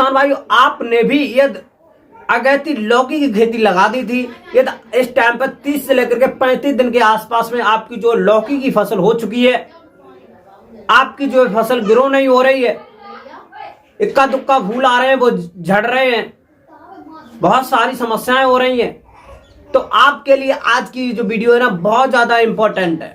किसान भाइयों, आपने भी यदि अगैती लौकी की खेती लगा दी थी, यदि इस टाइम पर 30 से लेकर के 35 दिन के आसपास में आपकी जो लौकी की फसल हो चुकी है, आपकी जो फसल ग्रो नहीं हो रही है, इक्का दुक्का फूल आ रहे हैं, वो झड़ रहे हैं, बहुत सारी समस्याएं हो रही हैं, तो आपके लिए आज की जो वीडियो है ना बहुत ज्यादा इंपॉर्टेंट है।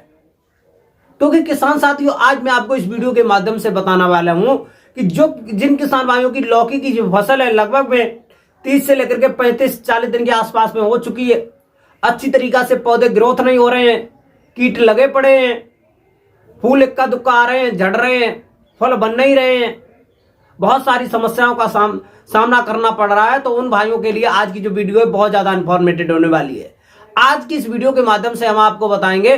क्योंकि किसान साथियों, आज मैं आपको इस वीडियो के माध्यम से बताने वाला हूं कि जिन किसान भाइयों की लौकी की जो फसल है लगभग में 30 से लेकर के 35-40 दिन के आसपास में हो चुकी है, अच्छी तरीका से पौधे ग्रोथ नहीं हो रहे हैं, कीट लगे पड़े हैं, फूल इक्का दुक्का आ रहे हैं, झड़ रहे हैं, फल बन नहीं रहे हैं, बहुत सारी समस्याओं का सामना करना पड़ रहा है, तो उन भाइयों के लिए आज की जो वीडियो है बहुत ज्यादा इंफॉर्मेटिव होने वाली है। आज की इस वीडियो के माध्यम से हम आपको बताएंगे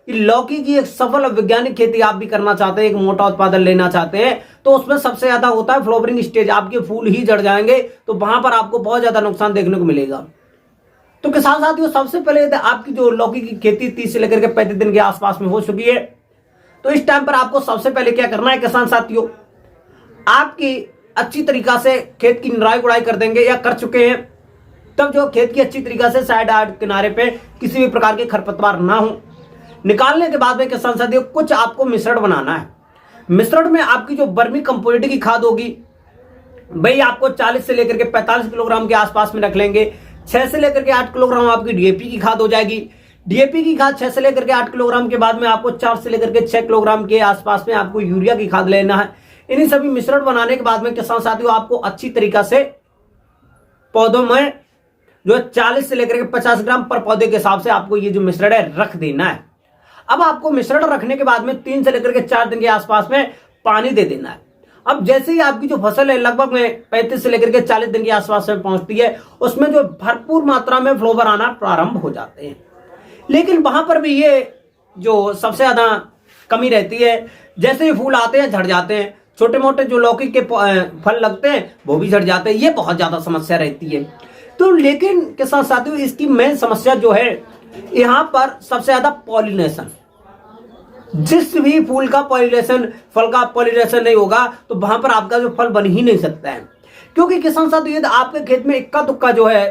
कि लौकी की एक सफल वैज्ञानिक खेती आप भी करना चाहते हैं, एक मोटा उत्पादन लेना चाहते हैं, तो उसमें सबसे ज्यादा होता है फ्लावरिंग स्टेज, आपके फूल ही झड़ जाएंगे, तो वहां पर आपको बहुत ज्यादा नुकसान देखने को मिलेगा। तो किसान साथियों, सबसे पहले आपकी जो लौकी की खेती 30 से लेकर के 35 दिन के आसपास में हो चुकी है, तो इस टाइम पर आपको सबसे पहले क्या करना है किसान साथियों, आपकी अच्छी तरीका से खेत की निराई गुड़ाई कर देंगे या कर चुके हैं, तब जो खेत की अच्छी तरीका से साइड किनारे पे किसी भी प्रकार के खरपतवार ना हो, निकालने के बाद में किसान साथियों कुछ आपको मिश्रण बनाना है। मिश्रण में आपकी जो वर्मी कंपोस्ट की खाद होगी भाई आपको 40 से लेकर के 45 किलोग्राम के आसपास में रख लेंगे। 6 से लेकर के 8 किलोग्राम आपकी डीएपी की खाद हो जाएगी। डीएपी की खाद 6 से लेकर के 8 किलोग्राम के बाद में आपको 4 से लेकर के 6 किलोग्राम के आसपास में आपको यूरिया की खाद लेना है। इन्हीं सभी मिश्रण बनाने के बाद में किसान साथियों आपको अच्छी तरीका से पौधों में जो 40 से लेकर के 50 ग्राम पर पौधे के हिसाब से आपको ये जो मिश्रण है रख देना है। अब आपको मिश्रण रखने के बाद में 3 से लेकर के 4 दिन के आसपास में पानी दे देना है। अब जैसे ही आपकी जो फसल है लगभग में 35 से लेकर के 40 दिन के आसपास में पहुंचती है, उसमें जो भरपूर मात्रा में फ्लावर आना प्रारंभ हो जाते हैं। लेकिन वहां पर भी ये जो सबसे ज्यादा कमी रहती है, जैसे ही फूल आते हैं झड़ जाते हैं, छोटे मोटे जो लौकी के फल लगते हैं वो भी झड़ जाते हैं, ये बहुत ज्यादा समस्या रहती है। तो लेकिन किसान साथियों, इसकी मेन समस्या जो है यहां पर सबसे ज्यादा पॉलिनेशन, जिस भी फूल का पॉलिनेशन, फल का पॉलिनेशन नहीं होगा तो वहां पर आपका जो फल बन ही नहीं सकता है। क्योंकि किसान साथियों, यदि आपके खेत में इक्का दुक्का जो है,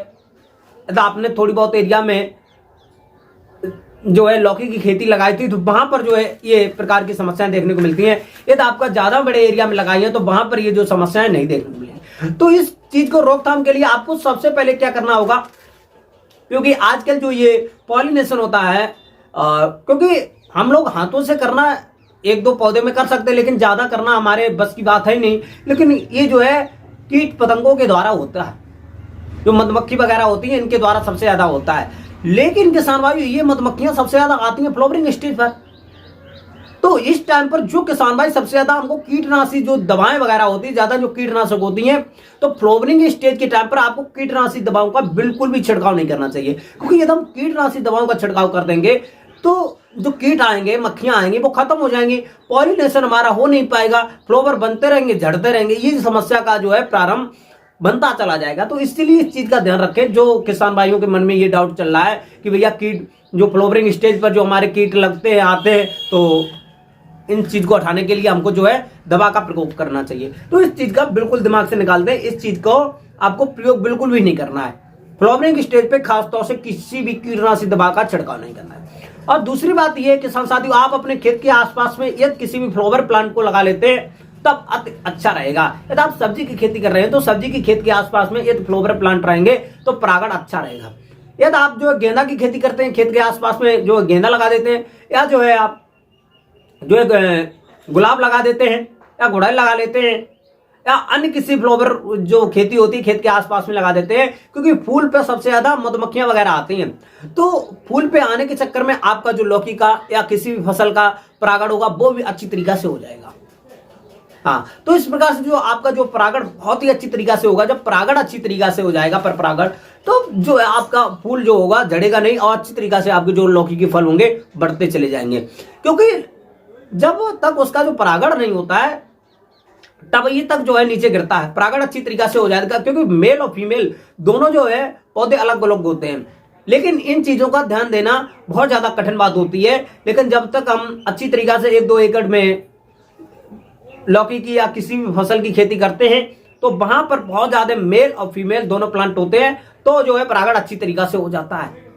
यदि आपने थोड़ी बहुत एरिया में जो है लौकी की खेती लगाई थी, तो वहां पर जो है ये प्रकार की समस्याएं देखने को मिलती हैं। यदि आपका ज्यादा बड़े एरिया में लगाई है तो वहां पर ये जो समस्याएं नहीं देखने को मिलेंगी। तो इस चीज को रोकथाम के लिए आपको सबसे पहले क्या करना होगा, क्योंकि आजकल जो ये पॉलिनेशन होता है, क्योंकि हम लोग हाथों से करना 1-2 पौधे में कर सकते हैं, लेकिन ज्यादा करना हमारे बस की बात है ही नहीं। लेकिन ये जो है कीट पतंगों के द्वारा होता है, जो मधुमक्खी वगैरह होती है इनके द्वारा सबसे ज्यादा होता है। लेकिन किसान भाई, ये मधुमक्खियां सबसे ज्यादा आती हैं फ्लावरिंग स्टेज पर। तो इस टाइम पर जो किसान भाई सबसे ज्यादा हमको कीटनाशी जो दवाएं वगैरह होती है, ज्यादा जो कीटनाशक होती हैं, तो फ्लावरिंग स्टेज के टाइम पर आपको कीटनाशी दवाओं का बिल्कुल भी छिड़काव नहीं करना चाहिए। क्योंकि यदि हम कीटनाशी दवाओं का छिड़काव कर देंगे तो जो कीट आएंगे, मक्खियां आएंगी, वो खत्म हो जाएंगी, पॉलिनेशन हमारा हो नहीं पाएगा, फ्लावर बनते रहेंगे, झड़ते रहेंगे, ये समस्या का जो है प्रारंभ बनता चला जाएगा। तो इसलिए इस चीज का ध्यान रखें। जो किसान भाइयों के मन में ये डाउट चल रहा है कि भैया कीट जो फ्लावरिंग स्टेज पर जो हमारे कीट लगते हैं, आते हैं, तो इन चीज को हटाने के लिए हमको जो है दवा का प्रयोग करना चाहिए। तो इस चीज का बिल्कुल दिमाग से निकाल दें, इस चीज को आपको प्रयोग बिल्कुल भी नहीं करना है। फ्लावरिंग स्टेज पे खासतौर से किसी भी कीटनाशी दवा का छिड़काव नहीं करना है। और दूसरी बात यह है किसान साथियों, आप अपने खेत के आसपास में यदि किसी भी फ्लावर प्लांट को लगा लेते हैं तब अच्छा रहेगा। यदि आप सब्जी की खेती कर रहे हैं तो सब्जी की खेत के आसपास में यदि फ्लावर प्लांट रहेंगे तो परागण अच्छा रहेगा। यदि आप जो गेंदा की खेती करते हैं, खेत के आसपास में जो गेंदा लगा देते हैं, या जो है आप जो है गुलाब लगा देते हैं, या गुड़हल लगा लेते हैं, या अन्य किसी फ्लावर जो खेती होती है खेत के आसपास में लगा देते हैं, क्योंकि फूल पे सबसे ज्यादा मधुमक्खियां वगैरह आती हैं। तो फूल पे आने के चक्कर में आपका जो लौकी का या किसी भी फसल का परागण होगा वो भी अच्छी तरीका से हो जाएगा। हाँ, तो इस प्रकार से जो आपका जो परागण बहुत ही अच्छी तरीका से होगा। जब परागण अच्छी तरीका से हो जाएगा, पर परागण, तो जो है आपका फूल जो होगा झड़ेगा नहीं, और अच्छी तरीका से आपके जो लौकी के फल होंगे बढ़ते चले जाएंगे। क्योंकि जब तक उसका जो परागण नहीं होता है तब ये तक जो है नीचे गिरता है। परागण अच्छी तरीका से हो जाएगा, क्योंकि मेल और फीमेल दोनों जो है पौधे अलग अलग होते हैं। लेकिन इन चीजों का ध्यान देना बहुत ज्यादा कठिन बात होती है। लेकिन जब तक हम अच्छी तरीका से 1-2 एकड़ में लौकी की या किसी भी फसल की खेती करते हैं तो वहां पर बहुत ज्यादा मेल और फीमेल दोनों प्लांट होते हैं, तो जो है परागण अच्छी तरीका से हो जाता है।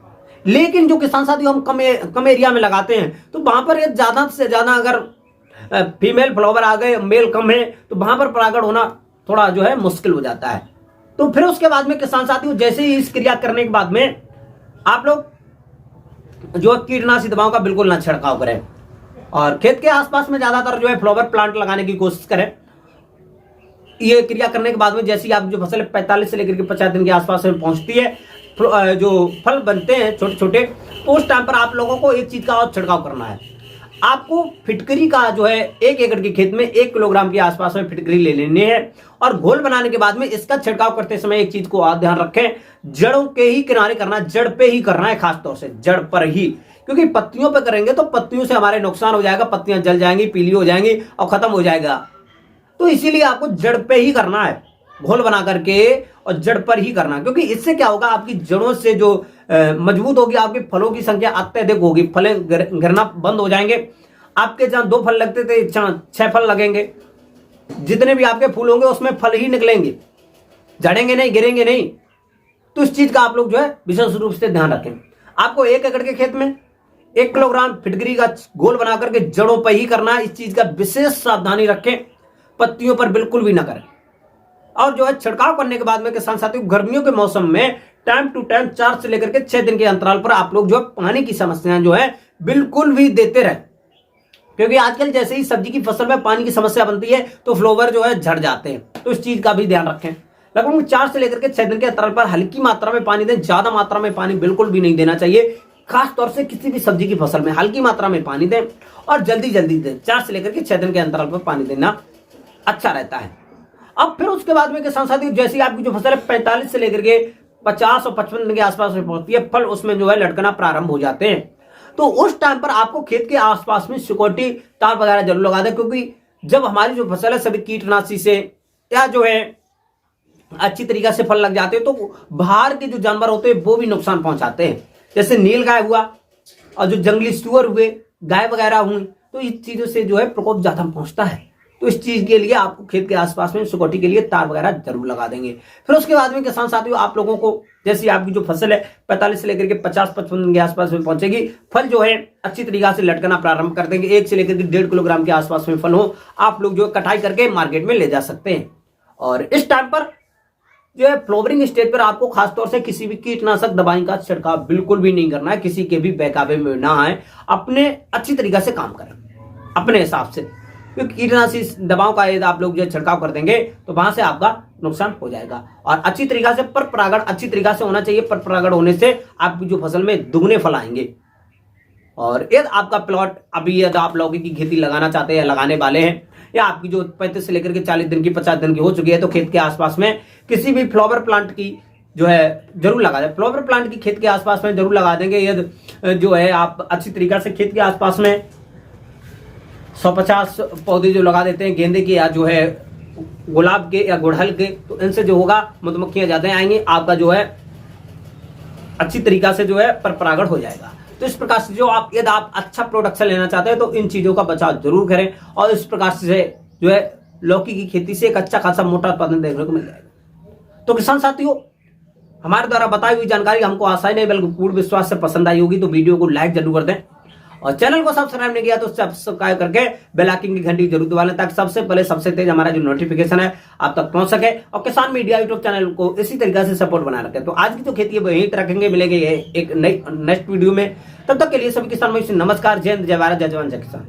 लेकिन जो किसान साथी हम कम एरिया में लगाते हैं, तो वहां पर ज्यादा से ज्यादा अगर फीमेल फ्लावर आ गए, मेल कम है, तो वहां पर परागण होना थोड़ा जो है मुश्किल हो जाता है। तो फिर उसके बाद में किसान साथियों, जैसे ही इस क्रिया करने के बाद में आप लोग जो कीटनाशी दवाओं का बिल्कुल ना छिड़काव करें, और खेत के आसपास में ज्यादातर जो है फ्लावर प्लांट लगाने की कोशिश करें। ये क्रिया करने के बाद में जैसे ही आप जो फसल 45 से लेकर के 50 दिन के आसपास में पहुंचती है, जो फल बनते हैं छोटे छोटे, तो उस टाइम पर आप लोगों को एक चीज का और छिड़काव करना है। आपको फिटकरी का जो है 1 एकड़ के खेत में 1 किलोग्राम के आसपास में फिटकरी ले लेनी है, और घोल बनाने के बाद में इसका छिड़काव करते समय एक चीज को आप ध्यान रखें, जड़ों के ही किनारे करना, जड़ पे ही करना है, खासतौर से जड़ पर ही, क्योंकि पत्तियों पे करेंगे तो पत्तियों से हमारे नुकसान हो जाएगा, पत्तियां जल जाएंगी, पीली हो जाएंगी और खत्म हो जाएगा। तो इसीलिए आपको जड़ पे ही करना है, घोल बना करके, और जड़ पर ही करना, क्योंकि इससे क्या होगा, आपकी जड़ों से जो मजबूत होगी, आपके फलों की संख्या अत्यधिक होगी, फलें गिरना बंद हो जाएंगे। आपके जहां 2 फल लगते थे 6 फल लगेंगे, जितने भी आपके फूल होंगे उसमें फल ही निकलेंगे, झड़ेंगे नहीं, गिरेंगे नहीं। तो इस चीज का आप लोग जो है विशेष रूप से ध्यान रखें। आपको 1 एकड़ के खेत में 1 किलोग्राम फिटकरी का घोल बना करके जड़ों पर ही करना है। इस चीज का विशेष सावधानी रखें, पत्तियों पर बिल्कुल भी ना करें। और जो है छिड़काव करने के बाद में किसान साथियों, गर्मियों के मौसम में टाइम टू टाइम 4 से लेकर के 6 दिन के अंतराल पर आप लोग जो है पानी की समस्याएं जो है बिल्कुल भी देते रहे, क्योंकि आजकल जैसे ही सब्जी की फसल में पानी की समस्या बनती है तो फ्लावर जो है झड़ जाते हैं। तो इस चीज का भी ध्यान रखें। लगभग 4 से लेकर के 6 दिन के अंतराल पर हल्की मात्रा में पानी दें, ज्यादा मात्रा में पानी बिल्कुल भी नहीं देना चाहिए। खास तौर से किसी भी सब्जी की फसल में हल्की मात्रा में पानी दें, और जल्दी जल्दी दें। 4 से लेकर के 6 दिन के अंतराल पर पानी देना अच्छा रहता है। अब फिर उसके बाद में किसान साथियों, जैसे आपकी जो फसल है 45 से लेकर के 50 और 55 दिन के आसपास में पहुंचती है, फल उसमें जो है लटकना प्रारंभ हो जाते हैं, तो उस टाइम पर आपको खेत के आसपास में सिक्योरिटी तार वगैरह जरूर लगा दें, क्योंकि जब हमारी जो फसल है सभी कीटनाशी से या जो है अच्छी तरीके से फल लग जाते हैं, तो बाहर के जो जानवर होते हैं वो भी नुकसान पहुंचाते हैं, जैसे नील गाय हुआ और जो जंगली सुअर हुए, गाय वगैरह हुई, तो इस चीजों से जो है प्रकोप ज्यादा पहुंचता है। तो इस चीज के लिए आपको खेत के आसपास में सिक्योरिटी के लिए तार वगैरह जरूर लगा देंगे। फिर उसके बाद में किसान साथियों, आप लोगों को जैसे आपकी जो फसल है 45 से लेकर के 50-55 दिन के आसपास में पहुंचेगी, फल जो है अच्छी तरीके से लटकना प्रारंभ कर देंगे। 1 से लेकर के 1.5 किलोग्राम के आसपास में फल हो, आप लोग जो कटाई करके मार्केट में ले जा सकते हैं। और इस टाइम पर जो है फ्लावरिंग स्टेज पर आपको खासतौर से किसी भी कीटनाशक दवाई का छिड़काव बिल्कुल भी नहीं करना है, किसी के भी बहकावे में ना आए, अपने अच्छी तरीके से काम करें अपने हिसाब से, क्योंकि कीटनाशी दवाओं का यदि आप लोग जो छिड़काव कर देंगे तो वहां से आपका नुकसान हो जाएगा। और अच्छी तरीके से पर परागण अच्छी तरीके से होना चाहिए। पर परागण होने से आपकी जो फसल में दुगने फल आएंगे। और यदि आपका प्लॉट अभी यदि आप लौकी की खेती लगाना चाहते हैं, लगाने वाले हैं, या आपकी जो 35 से लेकर के 40 दिन की 50 दिन की हो चुकी है, तो खेत के आसपास में किसी भी फ्लावर प्लांट की जो है जरूर लगा दें। फ्लावर प्लांट की खेत के आसपास में जरूर लगा देंगे। यदि जो है आप अच्छी तरीके से खेत के आसपास में 150 पौधे जो लगा देते हैं गेंदे के या जो है गुलाब के या गुड़हल के, तो इनसे जो होगा मधुमक्खियां ज्यादा आएंगी, आपका जो है अच्छी तरीका से जो है पर परागण हो जाएगा। तो इस प्रकार से जो आप यदि आप अच्छा प्रोडक्शन लेना चाहते हैं तो इन चीजों का बचाव जरूर करें, और इस प्रकार से जो है लौकी की खेती से एक अच्छा खासा मोटा उत्पादन देखने को मिल जाएगा। तो किसान साथियों, हमारे द्वारा बताई हुई जानकारी हमको आशा ही नहीं बल्कि पूर्ण विश्वास से पसंद आई होगी, तो वीडियो को लाइक जरूर कर दें, और चैनल को सब्सक्राइब नहीं किया तो सब्सक्राइब करके बेल आइकन की घंटी जरूर दबा लें, ताकि सबसे पहले सबसे तेज हमारा जो नोटिफिकेशन है आप तक पहुंच सके, और किसान मीडिया यूट्यूब चैनल को इसी तरीके से सपोर्ट बना रखें। तो आज की जो खेती है वो यहीं तक रखेंगे, मिलेंगे एक नेक्स्ट वीडियो में। तब तक के लिए सभी किसान भाई से नमस्कार, जय हिंद, जय भारत, जय जवान, जय किसान।